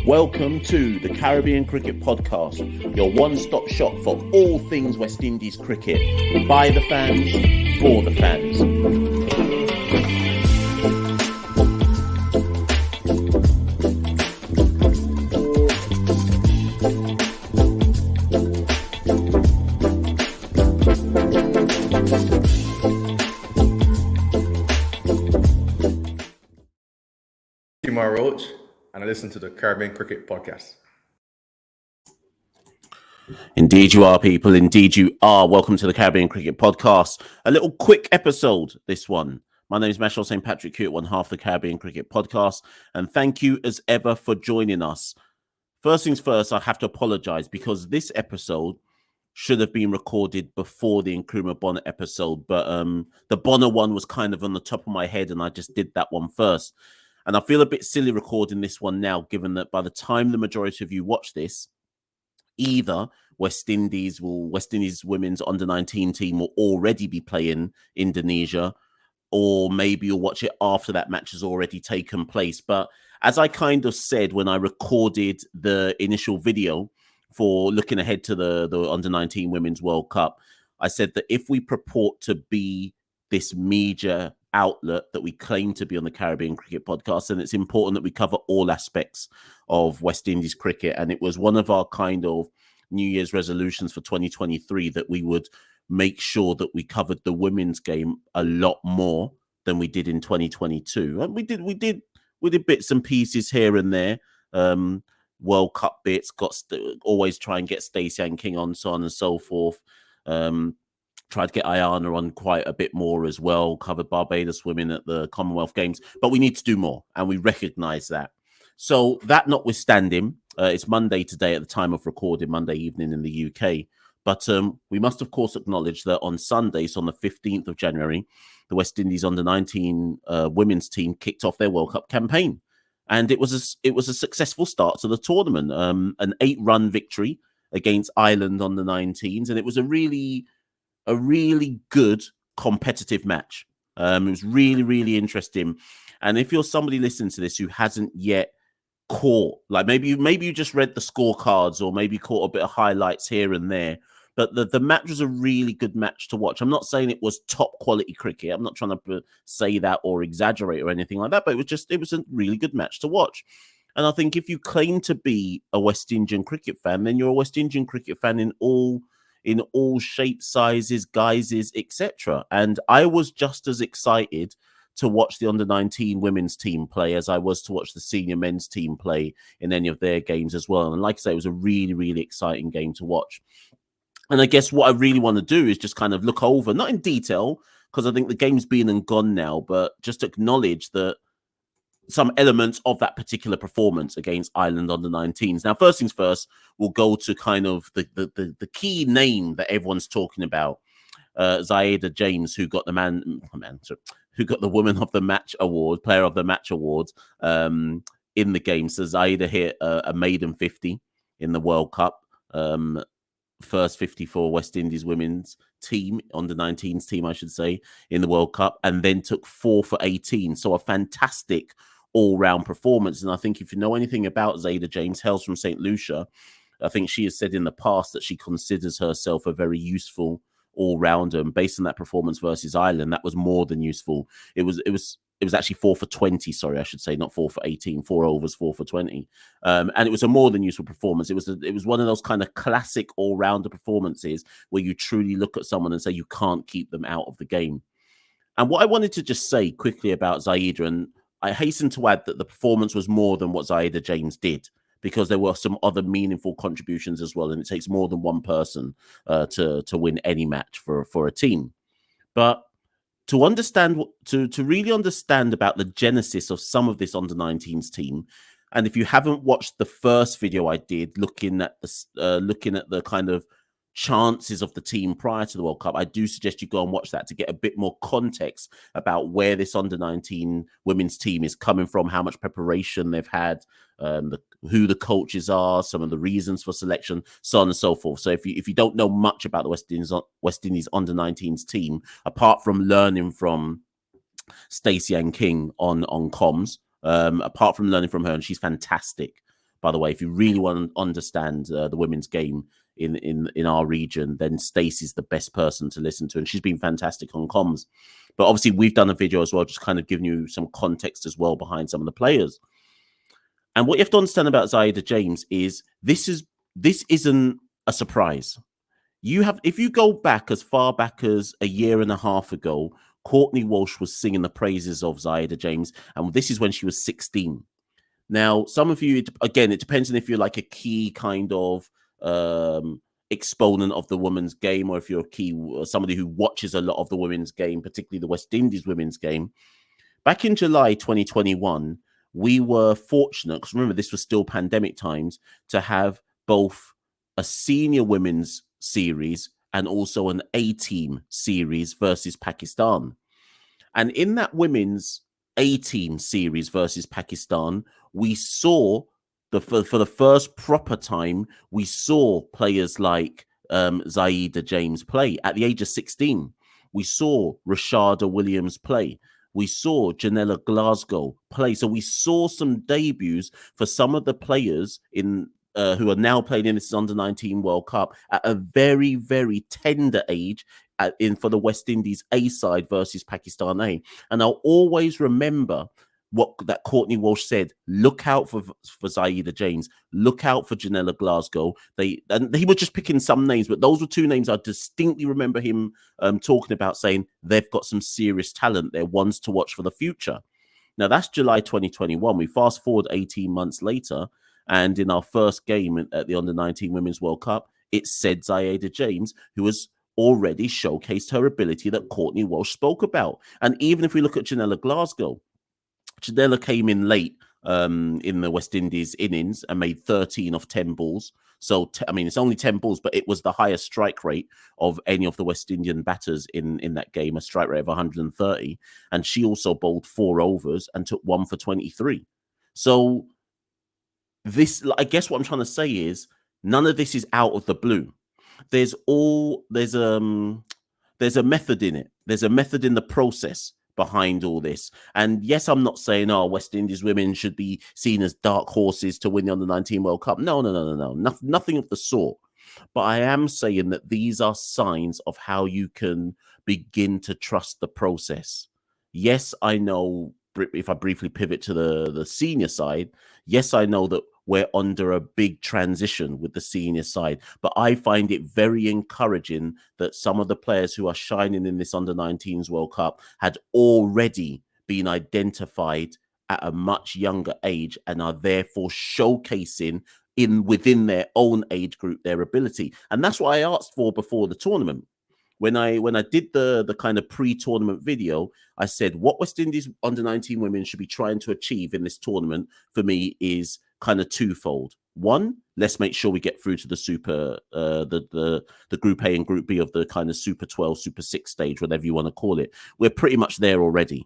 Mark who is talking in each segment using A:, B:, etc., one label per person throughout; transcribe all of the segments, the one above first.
A: Welcome to the Caribbean Cricket Podcast, your one-stop shop for all things West Indies cricket. By the fans, for the fans.
B: Roach, and I listen to the Caribbean Cricket Podcast.
A: Indeed you are, people. Indeed you are. Welcome to the Caribbean Cricket Podcast. A little quick episode, this one. My name is Machel, St. Patrick here at one half the Caribbean Cricket Podcast, and thank you as ever for joining us. First things first, I have to apologise because this episode should have been recorded before the Nkrumah Bonner episode, but the Bonner one was kind of on the top of my head, and I just did that one first. And I feel a bit silly recording this one now, given that by the time the majority of you watch this, either West Indies women's under-19 team will already be playing Indonesia, or maybe you'll watch it after that match has already taken place. But as I kind of said when I recorded the initial video for looking ahead to the under-19 Women's World Cup, I said that if we purport to be this media outlet that we claim to be on the Caribbean Cricket Podcast, and it's important that we cover all aspects of West Indies cricket. And it was one of our kind of New Year's resolutions for 2023 that we would make sure that we covered the women's game a lot more than we did in 2022. And we did bits and pieces here and there, World Cup bits, always try and get Stacey and King on, so on and so forth. Tried to get Ayana on quite a bit more as well, covered Barbados women at the Commonwealth Games, but we need to do more, and we recognise that. So that notwithstanding, it's Monday today at the time of recording, Monday evening in the UK, but we must of course acknowledge that on Sunday, so on the 15th of January, the West Indies under-19 women's team kicked off their World Cup campaign, and it was a successful start to the tournament, an 8-run victory against Ireland under-19s, and it was a really good competitive match. It was really, really interesting. And if you're somebody listening to this who hasn't yet caught, like maybe you just read the scorecards or maybe caught a bit of highlights here and there, but the match was a really good match to watch. I'm not saying it was top quality cricket. I'm not trying to say that or exaggerate or anything like that, but it was a really good match to watch. And I think if you claim to be a West Indian cricket fan, then you're a West Indian cricket fan in all shapes, sizes, guises, etc. And I was just as excited to watch the under-19 women's team play as I was to watch the senior men's team play in any of their games as well. And like I say, it was a really, really exciting game to watch. And I guess what I really want to do is just kind of look over, not in detail, because I think the game's been and gone now, but just acknowledge that some elements of that particular performance against Ireland under-19s. Now, first things first, we'll go to kind of the key name that everyone's talking about, Zaida James, who got who got the Woman of the Match award, Player of the Match award in the game. So Zaida hit a maiden 50 in the World Cup, first 50 for West Indies women's team, under-19s team, I should say, in the World Cup, and then took 4 for 18. So a fantastic all-round performance. And I think if you know anything about Zaida James, hails from St. Lucia, I think she has said in the past that she considers herself a very useful all-rounder. And based on that performance versus Ireland, that was more than useful. It was actually 4 for 20, sorry, I should say, not 4 for 18, 4 overs, 4 for 20. And it was a more than useful performance. It was one of those kind of classic all-rounder performances where you truly look at someone and say you can't keep them out of the game. And what I wanted to just say quickly about Zaida, and I hasten to add that the performance was more than what Zaida James did, because there were some other meaningful contributions as well. And it takes more than one person to win any match for a team. But to understand, to really understand about the genesis of some of this under-19s team, and if you haven't watched the first video I did looking at the kind of chances of the team prior to the World Cup, I do suggest you go and watch that to get a bit more context about where this under-19 women's team is coming from, how much preparation they've had, who the coaches are, some of the reasons for selection, so on and so forth. So if you don't know much about the West Indies under-19s team, apart from learning from Stacey and King on comms, apart from learning from her, and she's fantastic, By the way, if you really want to understand the women's game in our region, then Stacey's the best person to listen to, and she's been fantastic on comms. But obviously, we've done a video as well, just kind of giving you some context as well behind some of the players. And what you have to understand about Zaida James is this isn't a surprise. If you go back as far back as a year and a half ago, Courtney Walsh was singing the praises of Zaida James, and this is when she was 16. Now, some of you, again, it depends on if you're like a key kind of exponent of the women's game, or if you're a key somebody who watches a lot of the women's game, particularly the West Indies women's game. Back in July 2021, we were fortunate, because remember, this was still pandemic times, to have both a senior women's series and also an A-team series versus Pakistan. And in that women's A-team series versus Pakistan, we saw for the first proper time, we saw players like Zaida James play at the age of 16. We saw Rashada Williams play. We saw Janella Glasgow play. So we saw some debuts for some of the players in who are now playing in this under-19 World Cup at a very, very tender age for the West Indies A side versus Pakistan A. And I'll always remember what that Courtney Walsh said: look out for Zaida James, look out for Janella Glasgow. He was just picking some names, but those were two names I distinctly remember him talking about, saying they've got some serious talent. They're ones to watch for the future. Now, that's July 2021. We fast forward 18 months later, and in our first game at the Under-19 Women's World Cup, it said Zaida James, who has already showcased her ability that Courtney Walsh spoke about. And even if we look at Janella Glasgow, Janella came in late in the West Indies innings and made 13 off 10 balls. So, I mean, it's only 10 balls, but it was the highest strike rate of any of the West Indian batters in that game, a strike rate of 130. And she also bowled 4 overs and took 1 for 23. So this, I guess what I'm trying to say is, none of this is out of the blue. There's a method in it. There's a method in the process behind all this. And yes, I'm not saying, West Indies women should be seen as dark horses to win the Under-19 World Cup. No. Nothing of the sort. But I am saying that these are signs of how you can begin to trust the process. Yes, I know, if I briefly pivot to the senior side, yes, I know that we're under a big transition with the senior side, but I find it very encouraging that some of the players who are shining in this Under-19s World Cup had already been identified at a much younger age and are therefore showcasing within their own age group their ability. And that's what I asked for before the tournament. When I did the kind of pre-tournament video, I said what West Indies Under-19 women should be trying to achieve in this tournament for me is kind of twofold. One, let's make sure we get through to the super, the Group A and Group B of the kind of Super 12, Super 6 stage, whatever you want to call it. We're pretty much there already.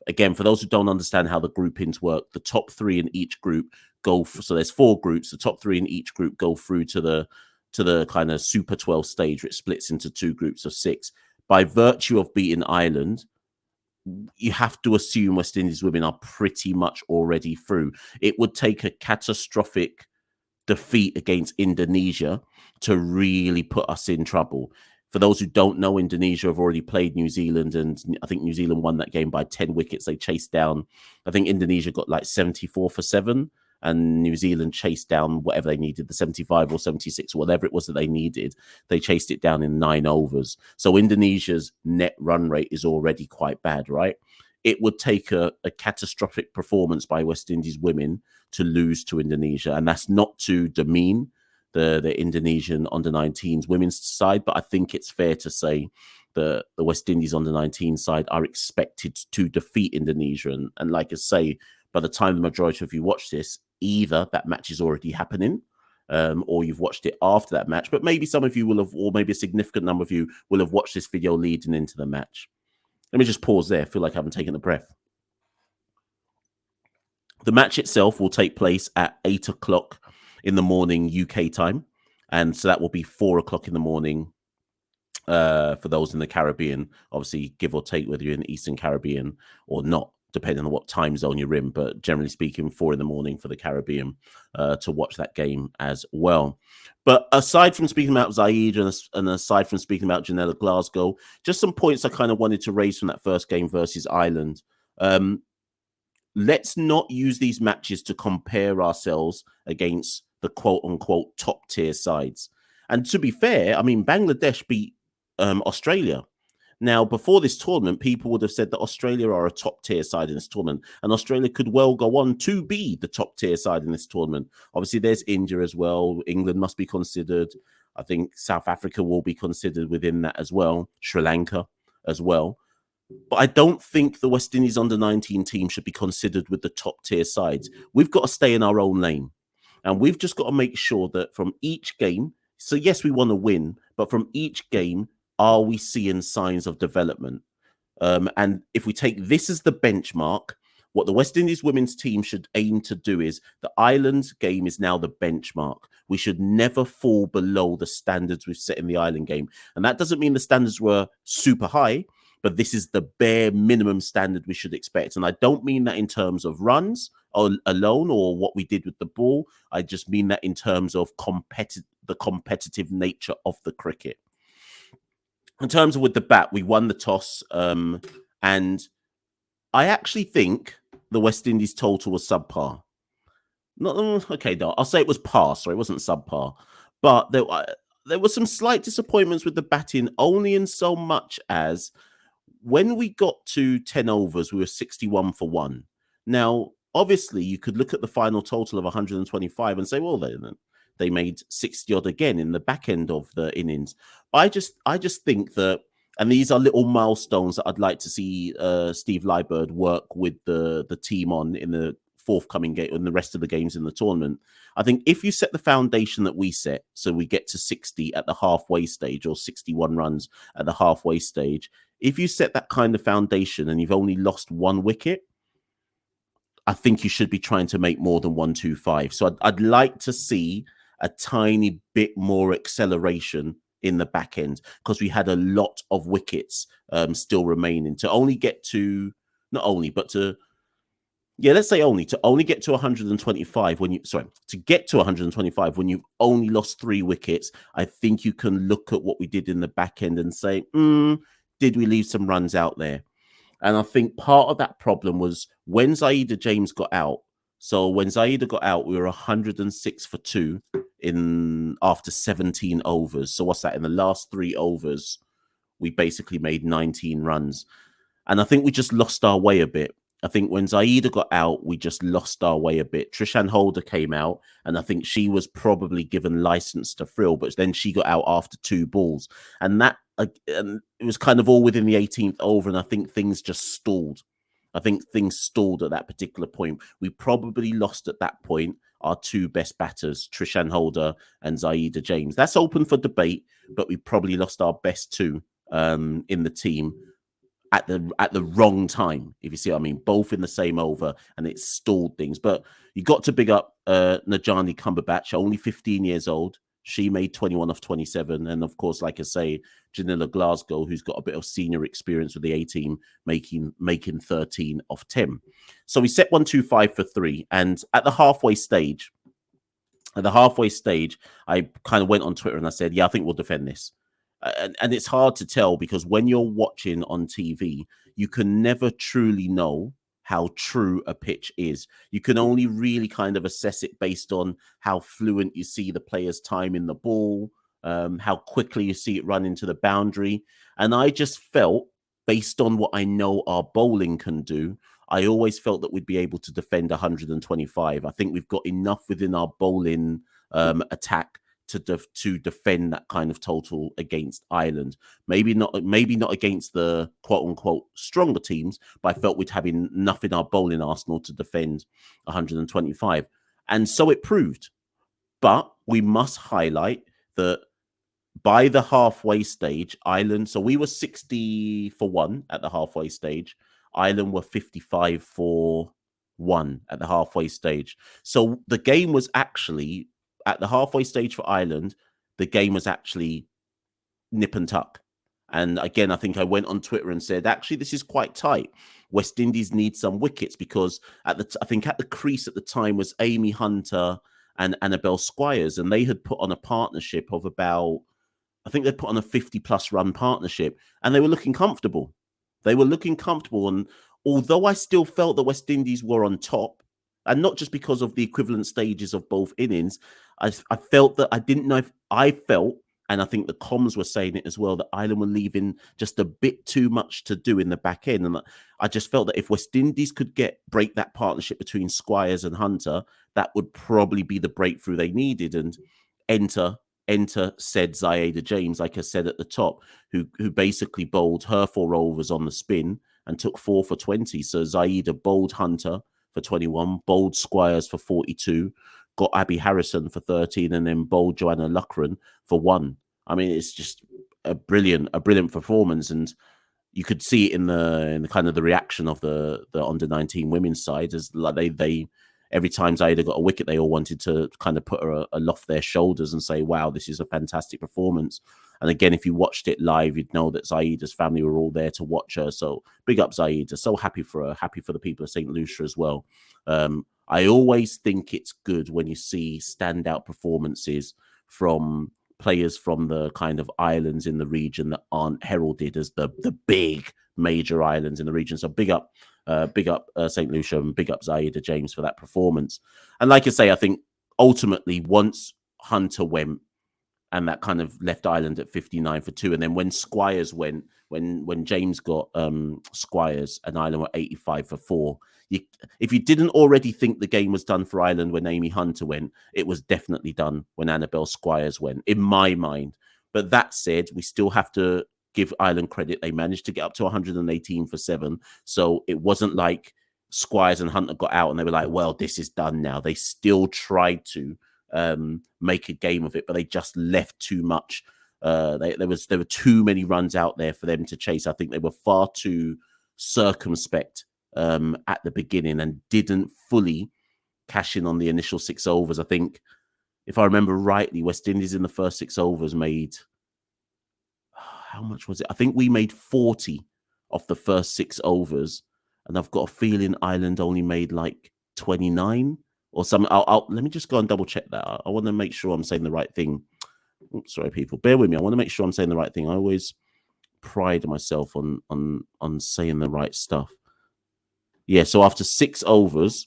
A: Again, for those who don't understand how the groupings work, the top 3 in each group so there's 4 groups. The top 3 in each group go through to the kind of Super 12 stage, where it splits into 2 groups of 6. By virtue of beating Ireland, you have to assume West Indies women are pretty much already through. It would take a catastrophic defeat against Indonesia to really put us in trouble. For those who don't know, Indonesia have already played New Zealand, and I think New Zealand won that game by 10 wickets. They chased down, I think Indonesia got like 74 for 7, and New Zealand chased down whatever they needed, the 75 or 76 or whatever it was that they needed. They chased it down in 9 overs. So Indonesia's net run rate is already quite bad, right? It would take a catastrophic performance by West Indies women to lose to Indonesia. And that's not to demean the Indonesian under-19s women's side, but I think it's fair to say the West Indies under-19 side are expected to defeat Indonesia. And like I say, by the time the majority of you watch this, either that match is already happening, or you've watched it after that match. But maybe some of you will have, or maybe a significant number of you will have watched this video leading into the match. Let me just pause there. I feel like I haven't taken a breath. The match itself will take place at 8 o'clock in the morning UK time. And so that will be 4 o'clock in the morning for those in the Caribbean, obviously, give or take whether you're in the Eastern Caribbean or not. depending on what time zone you're in, but generally speaking, 4 in the morning for the Caribbean to watch that game as well. But aside from speaking about Zaida and aside from speaking about Janella Glasgow, just some points I kind of wanted to raise from that first game versus Ireland. Let's not use these matches to compare ourselves against the quote unquote top tier sides. And to be fair, I mean, Bangladesh beat Australia. Now, before this tournament, people would have said that Australia are a top tier side in this tournament, and Australia could well go on to be the top tier side in this tournament. Obviously, there's India as well. England must be considered. I think South Africa will be considered within that as well. Sri Lanka as well. But I don't think the West Indies under-19 team should be considered with the top tier sides. We've got to stay in our own lane. And we've just got to make sure that from each game, so yes, we want to win, but from each game, are we seeing signs of development? And if we take this as the benchmark, what the West Indies women's team should aim to do is the Ireland game is now the benchmark. We should never fall below the standards we've set in the Ireland game. And that doesn't mean the standards were super high, but this is the bare minimum standard we should expect. And I don't mean that in terms of runs alone or what we did with the ball. I just mean that in terms of the competitive nature of the cricket. In terms of with the bat, we won the toss. And I actually think the West Indies total was subpar. Okay, no, I'll say it was par. Sorry, it wasn't subpar. But there were some slight disappointments with the batting, only in so much as when we got to 10 overs, we were 61 for 1. Now, obviously, you could look at the final total of 125 and say, well, they made 60 odd again in the back end of the innings. I just think that, and these are little milestones that I'd like to see Steve Liebert work with the team on in the forthcoming game and the rest of the games in the tournament. I think if you set the foundation that we set, so we get to 60 at the halfway stage or 61 runs at the halfway stage, if you set that kind of foundation and you've only lost 1 wicket, I think you should be trying to make more than 125. So I'd like to see a tiny bit more acceleration in the back end because we had a lot of wickets still remaining to only get to, not only, but to, yeah, let's say only get to 125 to get to 125 when you've only lost 3 wickets. I think you can look at what we did in the back end and say, did we leave some runs out there? And I think part of that problem was when Zaida James got out. So when Zaida got out, we were 106 for 2 after 17 overs. So what's that? In the last 3 overs, we basically made 19 runs. And I think we just lost our way a bit. I think when Zaida got out, we just lost our way a bit. Trishan Holder came out, and I think she was probably given license to frill, but then she got out after 2 balls. And it was kind of all within the 18th over, and I think things just stalled. I think things stalled at that particular point. We probably lost at that point our 2 best batters, Trishan Holder and Zaida James. That's open for debate, but we probably lost our best 2 in the team at the wrong time, if you see what I mean, both in the same over, and it stalled things. But you got to big up Najani Cumberbatch, only 15 years old. She made 21 off 27. And of course, like I say, Janella Glasgow, who's got a bit of senior experience with the A team, making 13 off 10. So we set 125 for 3. And at the halfway stage, I kind of went on Twitter and I said, yeah, I think we'll defend this. And it's hard to tell because when you're watching on TV, you can never truly know how true a pitch is. You can only really kind of assess it based on how fluent you see the players timing the ball, how quickly you see it run into the boundary. And I just felt, based on what I know our bowling can do, I always felt that we'd be able to defend 125. I think we've got enough within our bowling attack to defend that kind of total against Ireland. Maybe not against the quote unquote stronger teams, but I felt we'd have enough in our bowling arsenal to defend 125. And so it proved. But we must highlight that by the halfway stage, Ireland, so we were 60 for 1 at the halfway stage. Ireland were 55 for 1 at the halfway stage. So the game was actually, at the halfway stage for Ireland, the game was actually nip and tuck. And again, I think I went on Twitter and said, actually, this is quite tight. West Indies need some wickets because I think at the crease at the time was Amy Hunter and Annabelle Squires, and they had put on a partnership of about, I think they'd put on a 50+ run partnership, and they were looking comfortable. They were looking comfortable. And although I still felt that West Indies were on top, and not just because of the equivalent stages of both innings, I felt that I didn't know if I felt, and I think the comms were saying it as well, that Ireland were leaving just a bit too much to do in the back end. And I just felt that if West Indies could break that partnership between Squires and Hunter, that would probably be the breakthrough they needed. And enter said Zaida James, like I said at the top, who basically bowled her 4 overs on the spin and took 4 for 20. So Zaida bowled Hunter for 21, bowled Squires for 42, got Abby Harrison for 13, and then bowled Joanna Loughran for 1. I mean, it's just a brilliant performance, and you could see it in the kind of the reaction of the under 19 women's side, as like they every time Zaida got a wicket, they all wanted to kind of put her aloft their shoulders and say, wow, this is a fantastic performance. And again, if you watched it live, you'd know that Zaida's family were all there to watch her. So big up Zaida. So happy for her, happy for the people of St. Lucia as well. I always think it's good when you see standout performances from players from the kind of islands in the region that aren't heralded as the big major islands in the region. So big up St. Lucia, and big up Zaida James for that performance. And like I say, I think ultimately once Hunter went, and that kind of left Ireland at 59 for 2, and then when Squires went, when James got Squires, and Ireland were 85 for 4. If you didn't already think the game was done for Ireland when Amy Hunter went, it was definitely done when Annabelle Squires went, in my mind. But that said, we still have to give Ireland credit. They managed to get up to 118 for 7. So it wasn't like Squires and Hunter got out and they were like, well, this is done now. They still tried to make a game of it, but they just left too much. There were too many runs out there for them to chase. I think they were far too circumspect at the beginning and didn't fully cash in on the initial 6 overs. I think, if I remember rightly, West Indies in the first 6 overs made, how much was it? I think we made 40 off the first 6 overs, and I've got a feeling Ireland only made like 29 or something. Let me just go and double check that. I want to make sure I'm saying the right thing. Oops, sorry, people, bear with me. I want to make sure I'm saying the right thing. I always pride myself on saying the right stuff. Yeah, so after 6 overs,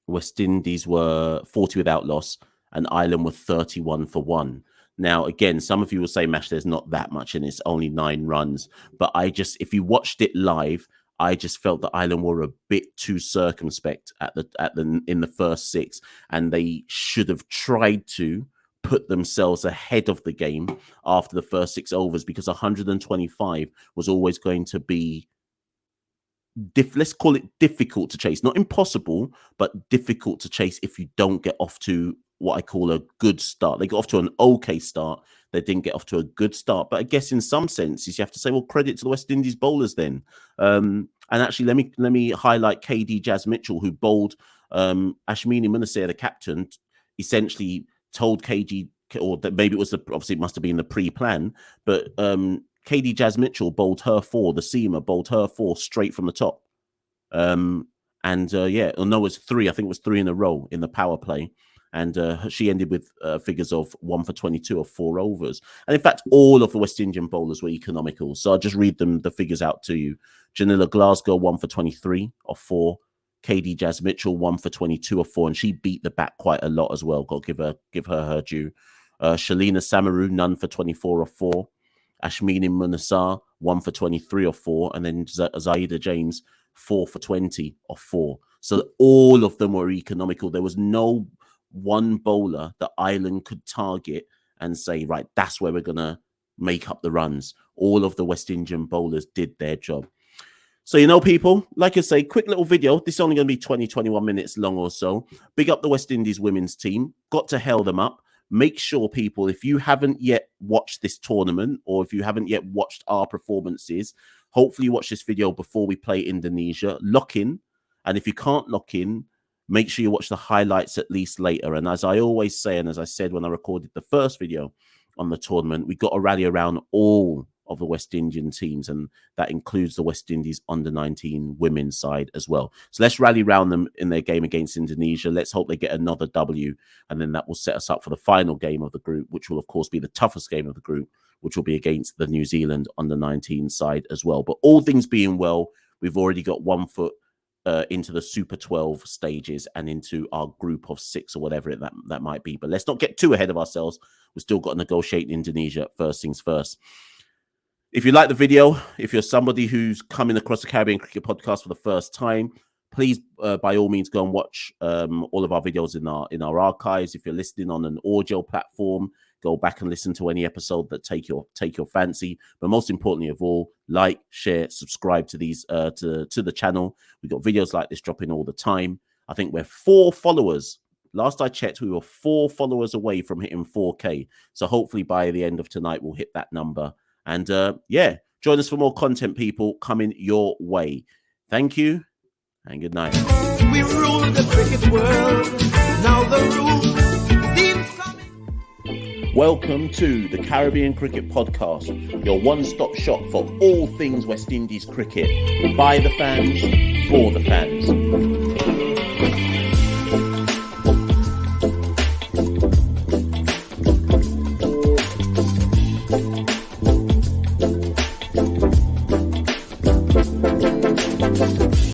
A: West Indies were 40 without loss, and Ireland were 31 for 1. Now, again, some of you will say, Mash, there's not that much, and it's only 9 runs. But if you watched it live, I just felt that Ireland were a bit too circumspect in the first 6, and they should have tried to put themselves ahead of the game after the first 6 overs, because 125 was always going to be let's call it difficult to chase. Not impossible, but difficult to chase if you don't get off to what I call a good start. They got off to an okay start. They didn't get off to a good start. But I guess in some senses, you have to say, well, credit to the West Indies bowlers then. And actually, let me highlight KD Jazz Mitchell, who bowled Ashmini Munasir, the captain, essentially told KG, or that maybe it was obviously it must have been the pre-plan, but KD Jazz Mitchell bowled her 4, the seamer bowled her 4 straight from the top. Yeah, no, it was 3. I think it was 3 in a row in the power play. And she ended with figures of 1 for 22 of 4 overs. And in fact, all of the West Indian bowlers were economical. So I'll just read the figures out to you. Janilla Glasgow, 1 for 23 of 4. KD Jazz Mitchell, 1 for 22 of 4. And she beat the bat quite a lot as well. Got to give her due. Shalina Samaru, none for 24 of 4. Ashmini Munasar, 1 for 23 of 4. And then Zaida James, 4 for 20 of 4. So all of them were economical. There was no one bowler that Ireland could target and say, right, that's where we're going to make up the runs. All of the West Indian bowlers did their job. So, people, like I say, quick little video. This is only going to be 20, 21 minutes long or so. Big up the West Indies women's team. Got to hell them up. Make sure, people, if you haven't yet watched this tournament, or if you haven't yet watched our performances, hopefully watch this video before we play Indonesia. Lock in. And if you can't lock in, make sure you watch the highlights at least later. And as I always say, and as I said when I recorded the first video on the tournament, we got to rally around all of the West Indian teams, and that includes the West Indies under-19 women's side as well. So let's rally round them in their game against Indonesia. Let's hope they get another W, and then that will set us up for the final game of the group, which will, of course, be the toughest game of the group, which will be against the New Zealand under-19 side as well. But all things being well, we've already got 1 foot into the Super 12 stages and into our group of 6 or whatever that might be. But let's not get too ahead of ourselves. We've still got to negotiate in Indonesia. First things first. If you like the video, if you're somebody who's coming across the Caribbean Cricket Podcast for the first time, please, by all means, go and watch all of our videos in our archives. If you're listening on an audio platform, go back and listen to any episode that take your fancy. But most importantly of all, like, share, subscribe to these to the channel. We've got videos like this dropping all the time. I think we're 4 followers. Last I checked, we were 4 followers away from hitting 4K. So hopefully by the end of tonight, we'll hit that number. And yeah, join us for more content, people, coming your way. Thank you and good night.
C: We rule the cricket world. Now the rules seems coming.
A: Welcome to the Caribbean Cricket Podcast, your one-stop shop for all things West Indies cricket. By the fans, for the fans.